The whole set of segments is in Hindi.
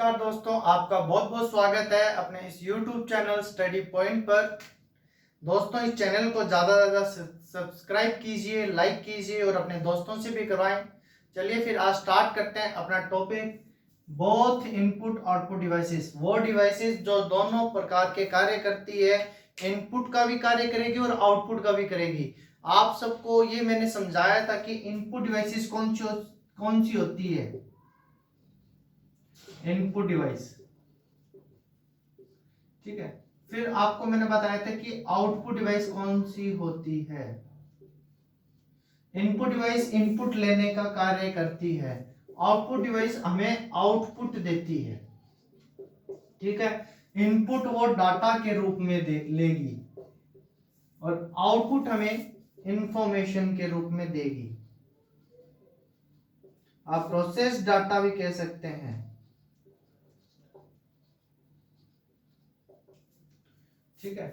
नमस्कार दोस्तों, आपका बहुत बहुत स्वागत है अपने इस YouTube चैनल स्टडी पॉइंट पर। दोस्तों, इस चैनल को ज़्यादा से ज़्यादा सब्सक्राइब कीजिए, लाइक कीजिए और अपने दोस्तों से भी करवाएं। चलिए फिर आज स्टार्ट करते हैं अपना topic. Both input output devices, वो डिवाइसेस जो दोनों प्रकार के कार्य करती है, इनपुट का भी कार्य करेगी और आउटपुट का भी करेगी। आप सबको ये मैंने समझाया था कि इनपुट डिवाइसेस कौन सी होती है। इनपुट डिवाइस, ठीक है। फिर आपको मैंने बताया था कि आउटपुट डिवाइस कौन सी होती है। इनपुट डिवाइस इनपुट लेने का कार्य करती है, आउटपुट डिवाइस हमें आउटपुट देती है, ठीक है। इनपुट वो डाटा के रूप में लेगी और आउटपुट हमें इंफॉर्मेशन के रूप में देगी। आप प्रोसेस डाटा भी कह सकते हैं, ठीक है।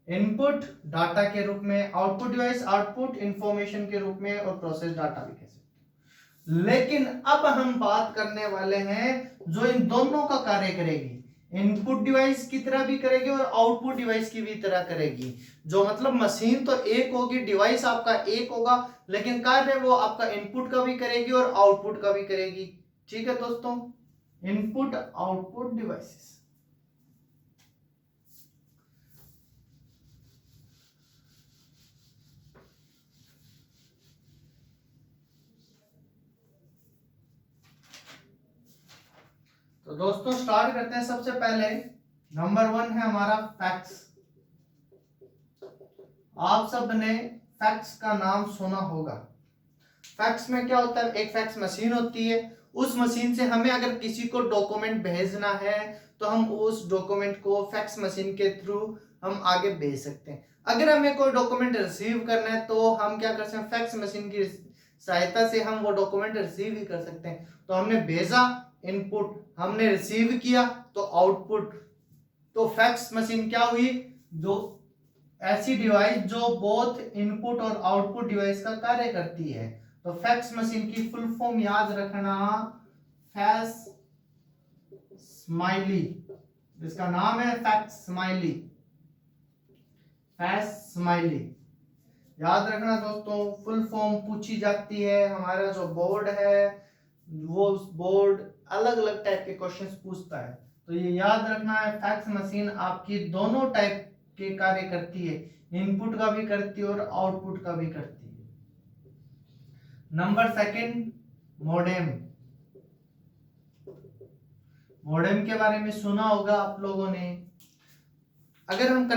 इनपुट डाटा के रूप में, आउटपुट डिवाइस आउटपुट इंफॉर्मेशन के रूप में और प्रोसेस डाटा भी कह सकते हैं। लेकिन अब हम बात करने वाले हैं जो इन दोनों का कार्य करेगी। इनपुट डिवाइस की तरह भी करेगी और आउटपुट डिवाइस की भी तरह करेगी। जो मतलब मशीन तो एक होगी, डिवाइस आपका एक होगा, लेकिन कार्य वो आपका इनपुट का भी करेगी और आउटपुट का भी करेगी, ठीक है दोस्तों। Input output devices. तो दोस्तों स्टार्ट करते हैं। सबसे पहले नंबर 1 है हमारा फैक्स। आप सब ने फैक्स का नाम सुना होगा। फैक्स में क्या होता है, एक फैक्स मशीन होती है। उस मशीन से हमें अगर किसी को डॉक्यूमेंट भेजना है तो हम उस डॉक्यूमेंट को फैक्स मशीन के थ्रू हम आगे भेज सकते हैं। अगर हमें कोई डॉक्यूमेंट रिसीव करना है तो हम क्या कर सकते हैं, फैक्स मशीन की सहायता से हम वो डॉक्यूमेंट रिसीव ही कर सकते हैं। तो हमने भेजा इनपुट, हमने रिसीव किया तो आउटपुट। तो फैक्स मशीन क्या हुई, जो ऐसी डिवाइस जो बोथ इनपुट और आउटपुट डिवाइस का कार्य करती है। तो फैक्स मशीन की फुल फॉर्म याद रखना, फैक्स स्माइली, जिसका नाम है फैक्स स्माइली। फैक्स स्माइली याद रखना दोस्तों। फुल फॉर्म पूछी जाती है, हमारा जो बोर्ड है वो बोर्ड अलग अलग टाइप के क्वेश्चंस पूछता है, तो ये याद रखना है। फैक्स मशीन आपकी दोनों टाइप के कार्य करती है, इनपुट का भी करती है और आउटपुट का भी करती है। Number 2, modem. मॉडेम के बारे में सुना होगा आप लोगों ने। अगर हम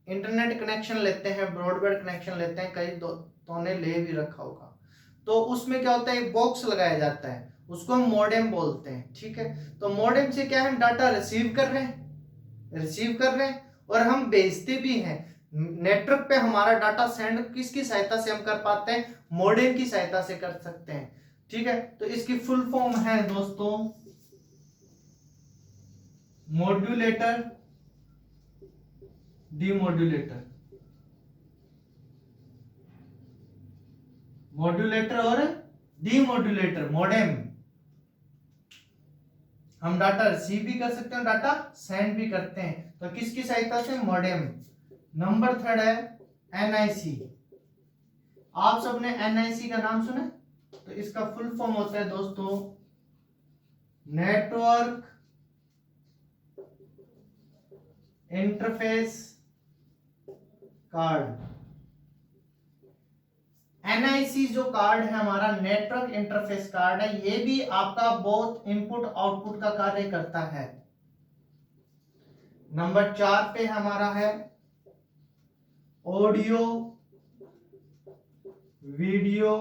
इंटरनेट कनेक्शन लेते हैं, ब्रॉडबैंड कनेक्शन लेते हैं, कई दोस्तों ने ले भी रखा होगा, तो उसमें क्या होता है, एक बॉक्स लगाया जाता है, उसको हम मॉडेम बोलते हैं, ठीक है। तो मॉडेम से क्या है, हम डाटा रिसीव कर रहे हैं और हम भेजते भी हैं। नेटवर्क पे हमारा डाटा सेंड किसकी सहायता से हम कर पाते हैं, मॉडेम की सहायता से कर सकते हैं, ठीक है। तो इसकी फुल फॉर्म है दोस्तों मॉड्यूलेटर, डीमॉड्यूलेटर। मॉड्यूलेटर और डीमॉड्यूलेटर, मॉडेम। हम डाटा रिसीव भी कर सकते हैं, डाटा सेंड भी करते हैं, तो किसकी सहायता से, मॉडेम। नंबर 3 है एनआईसी। आप सबने एनआईसी का नाम सुना, तो इसका फुल फॉर्म होता है दोस्तों नेटवर्क इंटरफेस कार्ड। एनआईसी जो कार्ड है हमारा, नेटवर्क इंटरफेस कार्ड है, ये भी आपका बोथ इनपुट आउटपुट का कार्य करता है। नंबर 4 पे हमारा है audio video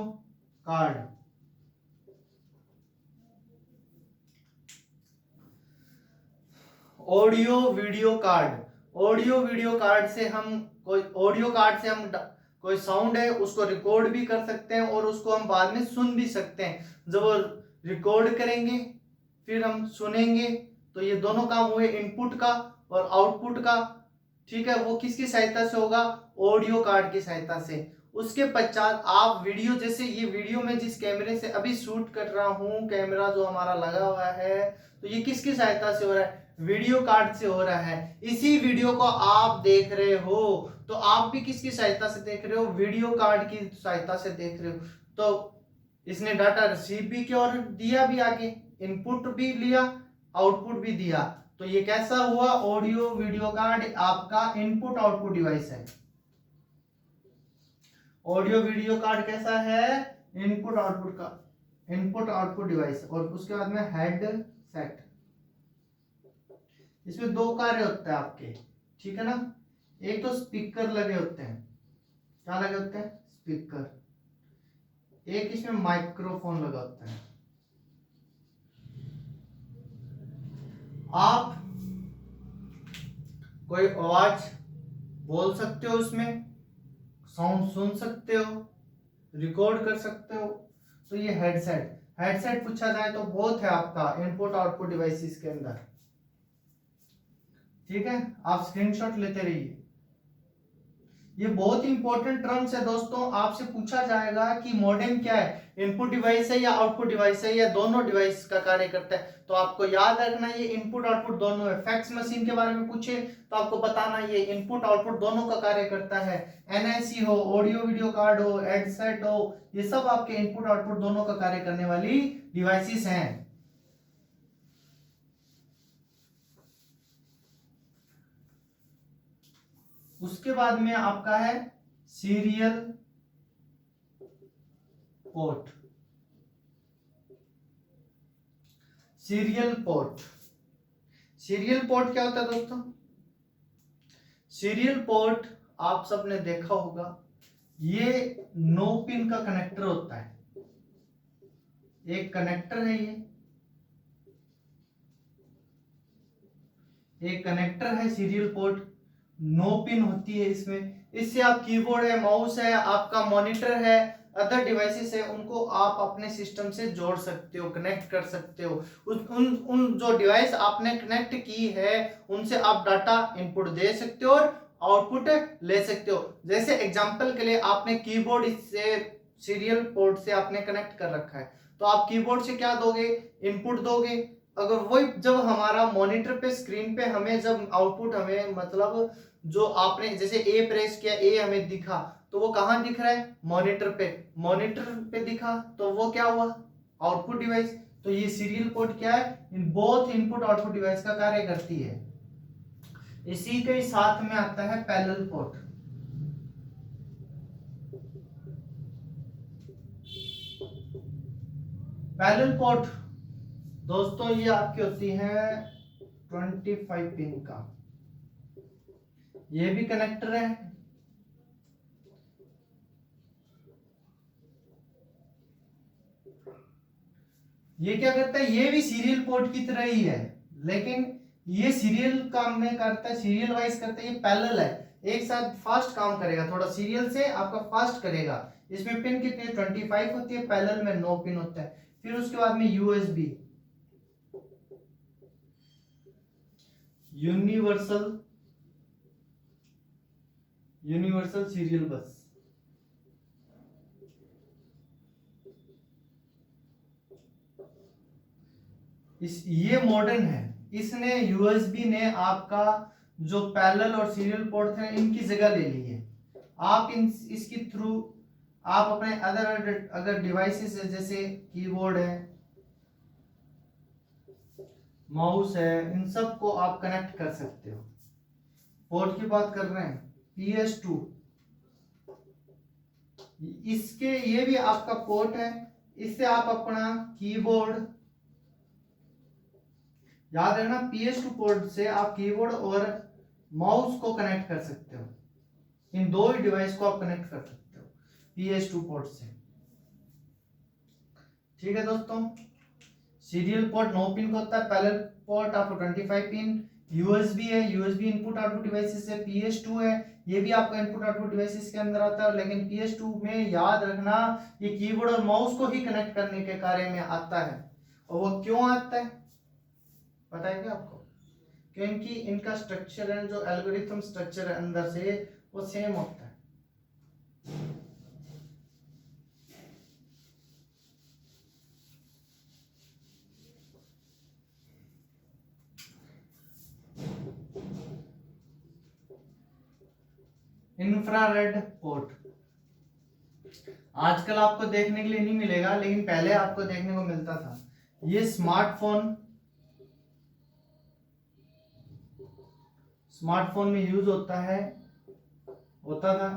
card. Audio video card, audio video card से हम कोई साउंड है उसको रिकॉर्ड भी कर सकते हैं और उसको हम बाद में सुन भी सकते हैं। जब वो रिकॉर्ड करेंगे फिर हम सुनेंगे, तो ये दोनों काम हुए इनपुट का और आउटपुट का, ठीक है। वो किसकी सहायता से होगा, ऑडियो कार्ड की सहायता से। उसके पश्चात आप वीडियो, जैसे ये वीडियो में जिस कैमरे से अभी शूट कर रहा हूँ, कैमरा जो हमारा लगा हुआ है, तो ये किसकी सहायता से हो रहा है? वीडियो कार्ड से हो रहा है। इसी वीडियो को आप देख रहे हो तो आप भी किसकी सहायता से देख रहे हो? वीडियो कार्ड की सहायता से देख रहे हो। तो इसने डाटा रिसीव भी किया और दिया भी आगे, इनपुट भी लिया, आउटपुट भी दिया। तो ये कैसा हुआ? ऑडियो वीडियो कार्ड आपका इनपुट आउटपुट डिवाइस है। ऑडियो वीडियो कार्ड कैसा है? इनपुट आउटपुट का इनपुट आउटपुट डिवाइस। और उसके बाद में हेडसेट। इसमें दो कार्य होते हैं आपके, ठीक है ना? एक तो स्पीकर लगे होते हैं। क्या लगे होते हैं? स्पीकर। एक इसमें माइक्रोफोन लगा होता है। आप कोई आवाज बोल सकते हो, उसमें साउंड सुन सकते हो, रिकॉर्ड कर सकते हो। तो ये हेडसेट पूछा जाए तो बहुत है आपका इनपुट आउटपुट डिवाइसेस के अंदर, ठीक है? आप स्क्रीनशॉट लेते रहिए। ये बहुत इंपॉर्टेंट टर्म्स है दोस्तों। आपसे पूछा जाएगा कि मॉडेम क्या है? इनपुट डिवाइस है या आउटपुट डिवाइस है, या दोनों डिवाइस का कार्य करता है? तो आपको याद रखना ये इनपुट आउटपुट दोनों है। फैक्स मशीन के बारे में पूछे तो आपको बताना ये इनपुट आउटपुट दोनों का कार्य करता है। एनआईसी हो, ऑडियो वीडियो कार्ड हो, हेडसेट हो, ये सब आपके इनपुट आउटपुट दोनों का कार्य करने वाली डिवाइसेस हैं। उसके बाद में आपका है सीरियल पोर्ट। सीरियल पोर्ट क्या होता है दोस्तों? सीरियल पोर्ट आप सबने देखा होगा, ये 9 पिन का कनेक्टर होता है। एक कनेक्टर है, एक कनेक्टर है सीरियल पोर्ट। 9 पिन होती है इसमें। इससे आप कीबोर्ड है, माउस है, आपका मॉनिटर है, अदर डिवाइसेस है, उनको आप अपने सिस्टम से जोड़ सकते हो, कनेक्ट कर सकते हो। उन जो डिवाइस आपने कनेक्ट की है उनसे आप डाटा इनपुट दे सकते हो और आउटपुट ले सकते हो। जैसे एग्जांपल के लिए आपने कीबोर्ड से सीरियल पोर्ट से आपने कनेक्ट कर रखा है, तो आप कीबोर्ड से क्या दोगे? इनपुट दोगे। अगर वही जब हमारा मॉनिटर पे स्क्रीन पे हमें जब आउटपुट हमें मतलब जो आपने जैसे ए प्रेस किया, ए हमें दिखा, तो वो कहां दिख रहा है? मॉनिटर पे दिखा, तो वो क्या हुआ? Output device. तो ये सीरियल पोर्ट क्या है? In both input output device का कार्य करती है। इसी के साथ में आता है पैरेलल पोर्ट। पैरेलल पोर्ट दोस्तों ये आपकी होती है 25 पिन का। ये भी कनेक्टर है। ये क्या करता है? ये भी सीरियल पोर्ट की तरह ही है, लेकिन ये सीरियल काम में करता है, सीरियल वाइज करता है। ये पैरेलल है, एक साथ फास्ट काम करेगा, थोड़ा सीरियल से आपका फास्ट करेगा। इसमें पिन कितनी? 25 होती है। पैरेलल में 9 पिन होता है। फिर उसके बाद में यूएसबी, यूनिवर्सल सीरियल बस। ये मॉडर्न है। इसने यूएसबी ने आपका जो पैरेलल और सीरियल पोर्ट थे इनकी जगह ले ली है। आप इसके थ्रू आप अपने अगर डिवाइसेस है, जैसे कीबोर्ड है, माउस है, इन सब को आप कनेक्ट कर सकते हो। पोर्ट की बात कर रहे हैं, PS2, इसके ये भी आपका पोर्ट है। इससे आप अपना कीबोर्ड, याद रखना PS2 पोर्ट से आप कीबोर्ड और माउस को कनेक्ट कर सकते हो। इन दो ही डिवाइस को आप कनेक्ट कर सकते हो PS2 पोर्ट से, ठीक है दोस्तों? सीरियल पोर्ट 9 पिन का होता है। पैरेलल पोर्ट आपको 25 पिन। यूएसबी है, यूएसबी इनपुट आउटपुट डिवाइसेस है। PS2 है, ये भी आपका इनपुट आउटपुट डिवाइसेस के अंदर आता है, लेकिन PS2 में याद रखना ये कीबोर्ड और माउस को ही कनेक्ट करने के कार्य में आता है। और वो क्यों आता है पता है क्या आपको? क्योंकि इनका स्ट्रक्चर है, जो एल्गोरिथम स्ट्रक्चर है अंदर से, वो सेम होता है। इंफ्रारेड पोर्ट आजकल आपको देखने के लिए नहीं मिलेगा, लेकिन पहले आपको देखने को मिलता था। ये स्मार्टफोन में यूज होता था।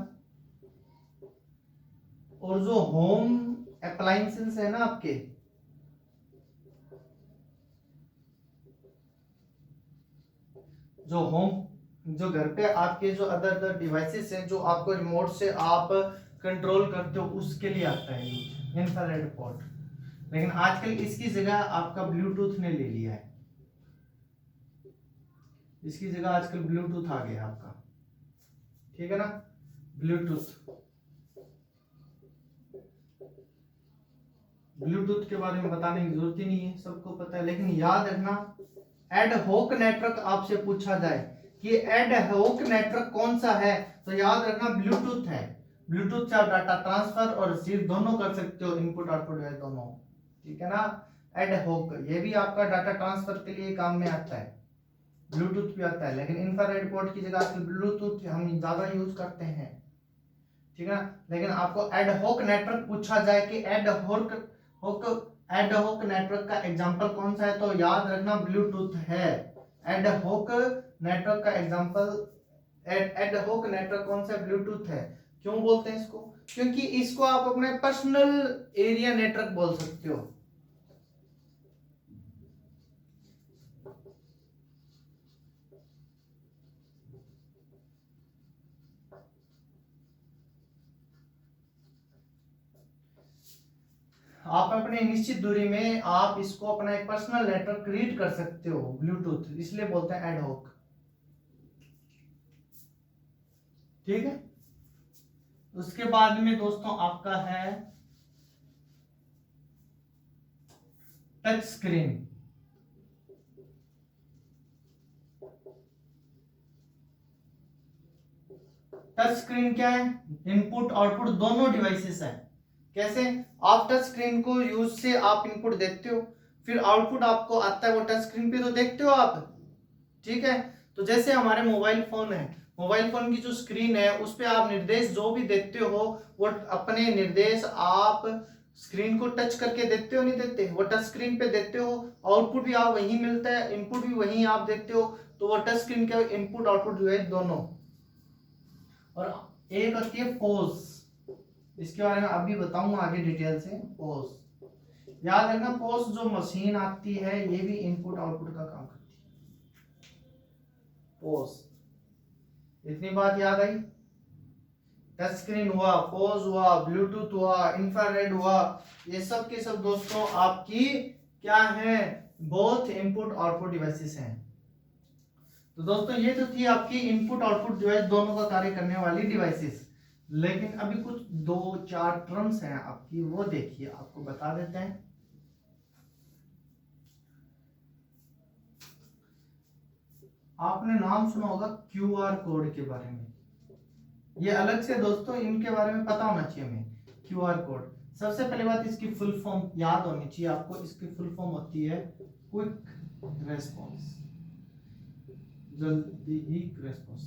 और जो होम अप्लायंसेस है ना आपके, जो घर पे आपके जो अदर डिवाइसेस हैं जो आपको रिमोट से आप कंट्रोल करते हो, उसके लिए आता है इंफ्रारेड पोर्ट। लेकिन आजकल इसकी जगह आपका ब्लूटूथ ने ले लिया है। इसकी जगह आजकल ब्लूटूथ आ गया आपका, ठीक है ना। ब्लूटूथ के बारे में बताने की जरूरत ही नहीं है, सबको पता है। लेकिन याद रखना, एड होक नेटवर्क आपसे पूछा जाए कि एड होक नेटवर्क कौन सा है, तो याद रखना ब्लूटूथ है। ब्लूटूथ से आप डाटा ट्रांसफर और रिसीव दोनों कर सकते हो, इनपुट आउटपुट है दोनों, ठीक है ना। एड होक ये भी आपका डाटा ट्रांसफर के लिए काम में आता है, ब्लूटूथ भी आता है। लेकिन इंफ्रारेड पोर्ट की जगह आजकल ब्लूटूथ हम ज्यादा यूज करते हैं, ठीक है ना। लेकिन आपको एड होक नेटवर्क पूछा जाए कि एड होक नेटवर्क का एग्जांपल कौन सा है, तो याद रखना ब्लूटूथ है। एड होक नेटवर्क का एग्जांपल, एड होक नेटवर्क कौन सा, ब्लूटूथ है। क्यों बोलते हैं इसको? क्योंकि इसको आप अपने पर्सनल एरिया नेटवर्क बोल सकते हो। आप अपने निश्चित दूरी में आप इसको अपना एक पर्सनल नेटवर्क क्रिएट कर सकते हो, ब्लूटूथ, इसलिए बोलते हैं एड होक, ठीक है। उसके बाद में दोस्तों आपका है टच स्क्रीन। टच स्क्रीन क्या है? इनपुट आउटपुट दोनों डिवाइसेस है। कैसे? आप टच स्क्रीन को यूज से आप इनपुट देखते हो, फिर आउटपुट आपको आता है वो टच स्क्रीन पे तो देखते हो आप, ठीक है। तो जैसे हमारे मोबाइल फोन है, मोबाइल फोन की जो स्क्रीन है उस पे आप निर्देश जो भी देखते हो वो अपने निर्देश आप स्क्रीन को टच करके देखते हो, नहीं देखते? वो टच स्क्रीन पे देखते हो, आउटपुट भी आप वहीं मिलता है, इनपुट भी वहीं आप देखते हो। तो वो टच स्क्रीन के इनपुट आउटपुट जो है दोनों। और एक होती है पोज, इसके बारे में अभी बताऊंगा आगे डिटेल से। पोज याद रखना, पोज जो मशीन आती है ये भी इनपुट आउटपुट का काम करती है। पोज, इतनी बात याद आई। टच स्क्रीन हुआ, पोज हुआ, ब्लूटूथ हुआ, इंफ्रारेड हुआ, ये सब के सब दोस्तों आपकी क्या है, बोथ इनपुट आउटपुट डिवाइसेस हैं। तो दोस्तों ये तो थी आपकी इनपुट आउटपुट डिवाइस दोनों का कार्य करने वाली डिवाइसेस। लेकिन अभी कुछ 2-4 टर्म्स हैं आपकी, वो देखिए, आपको बता देते हैं। आपने नाम सुना होगा क्यूआर कोड के बारे में, ये अलग से दोस्तों इनके बारे में पता होना चाहिए हमें। क्यूआर कोड, सबसे पहले बात इसकी फुल फॉर्म याद होनी चाहिए आपको। इसकी फुल फॉर्म होती है क्विक रेस्पॉन्स, जल्दी ही रेस्पॉन्स।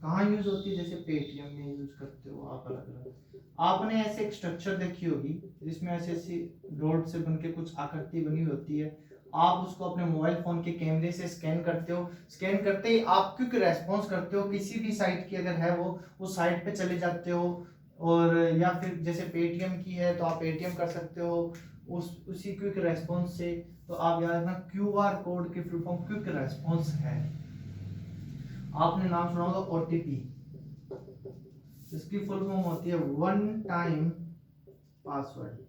कहाँ यूज होती है? जैसे पेटीएम में यूज करते हो आप, अलग अलग आपने ऐसे एक स्ट्रक्चर देखी होगी जिसमें ऐसे ऐसी डॉट से बनके कुछ आकृति बनी होती है। आप उसको अपने मोबाइल फोन के कैमरे से स्कैन करते हो, स्कैन करते ही आप क्विक रेस्पॉन्स करते हो, किसी भी साइट की अगर है वो उस साइट पे चले जाते हो। और या फिर जैसे पेटीएम की है तो आप पेटीएम कर सकते हो उसी क्विक रेस्पॉन्स से। तो आप याद रखना क्यूआर कोड की फुल फॉर्म क्विक रेस्पॉन्स है। आपने नाम सुना होगा ओटीपी, इसकी फुल फॉर्म होती है one time password.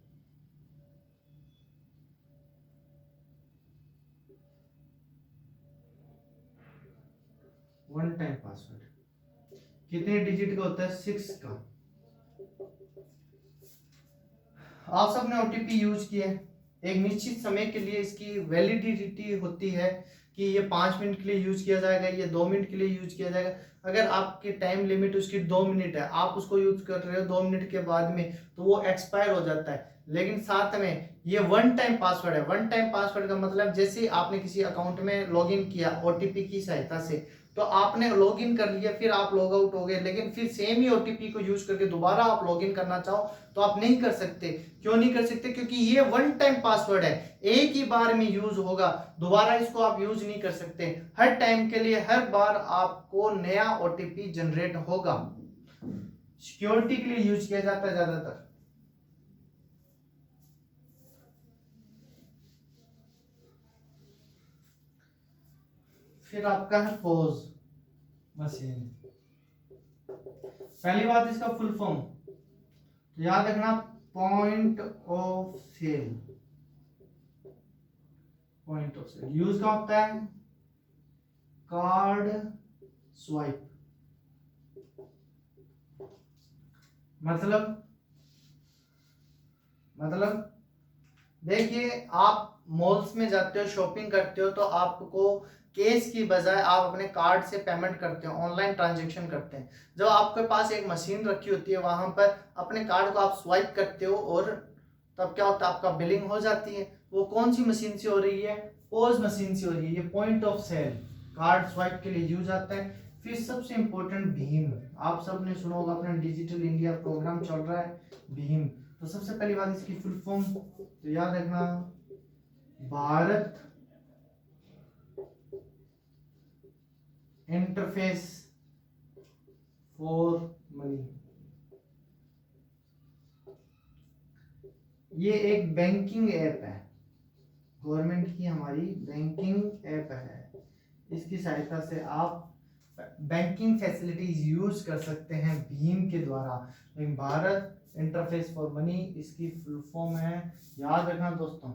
One time password कितने डिजिट का होता है? 6 का। आप सबने ओटीपी यूज किया है, एक निश्चित समय के लिए इसकी वैलिडिटी होती है कि ये 5 मिनट के लिए यूज किया जाएगा, ये 2 मिनट के लिए यूज किया जाएगा। अगर आपकी टाइम लिमिट उसकी 2 मिनट है, आप उसको यूज कर रहे हो 2 मिनट के बाद में, तो वो एक्सपायर हो जाता है। लेकिन साथ में ये वन टाइम पासवर्ड है। वन टाइम पासवर्ड का मतलब जैसे आपने किसी अकाउंट में लॉगिन किया ओटीपी की सहायता से, तो आपने लॉगिन कर लिया, फिर आप लॉग आउट हो गए, लेकिन फिर सेम ही ओटीपी को यूज करके दोबारा आप लॉगिन करना चाहो तो आप नहीं कर सकते। क्यों नहीं कर सकते? क्योंकि ये वन टाइम पासवर्ड है, एक ही बार में यूज होगा, दोबारा इसको आप यूज नहीं कर सकते। हर टाइम के लिए हर बार आपको नया ओटीपी जनरेट होगा। सिक्योरिटी के लिए यूज किया जाता है ज्यादातर। फिर आपका है पोज मशीन। पहली बात इसका फुल फॉर्म तो याद रखना, point of sale. Point of sale use का होता है कार्ड स्वाइप। मतलब देखिए, आप मॉल्स में जाते हो, शॉपिंग करते हो, तो आपको कैश की बजाय आप अपने कार्ड से पेमेंट करते हो, ऑनलाइन ट्रांजैक्शन करते हैं। जब आपके पास एक मशीन रखी होती है, वहां पर अपने कार्ड को आप स्वाइप करते हो और तब क्या होता है, आपका बिलिंग हो जाती है। वो कौन सी मशीन से हो रही है? पोज मशीन से हो रही है। ये point of sale card swipe के लिए यूज आता है। फिर सबसे इंपॉर्टेंट भीम, आप सब ने सुना होगा, अपना डिजिटल इंडिया प्रोग्राम चल रहा है, भीम। तो सबसे पहली बात इसकी फुल फॉर्म तो याद रखना, भारत इंटरफेस फॉर मनी। ये एक बैंकिंग ऐप है, गवर्नमेंट की हमारी बैंकिंग ऐप है। इसकी सहायता से आप बैंकिंग फैसिलिटीज यूज कर सकते हैं भीम के द्वारा। लेकिन भारत इंटरफेस फॉर मनी इसकी फुल फॉर्म है, याद रखना दोस्तों।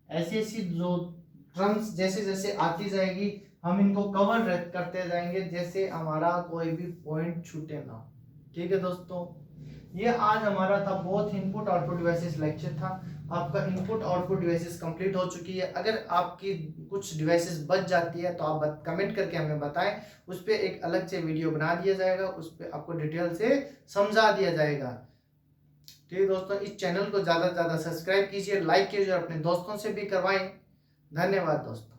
ऐसी ऐसी जो टर्म्स जैसे जैसे आती जाएगी हम इनको कवर करते जाएंगे, जैसे हमारा कोई भी पॉइंट छूटे ना। ठीक है दोस्तों, ये आज हमारा था both input output devices lecture था। आपका इनपुट आउटपुट डिवाइसेस कंप्लीट हो चुकी है। अगर आपकी कुछ डिवाइसेस बच जाती है तो आप कमेंट करके हमें बताएं, उस पर एक अलग से वीडियो बना दिया जाएगा, उस पर आपको डिटेल से समझा दिया जाएगा। ठीक है दोस्तों, इस चैनल को ज़्यादा से ज़्यादा सब्सक्राइब कीजिए, लाइक कीजिए और अपने दोस्तों से भी करवाएं। धन्यवाद दोस्तों।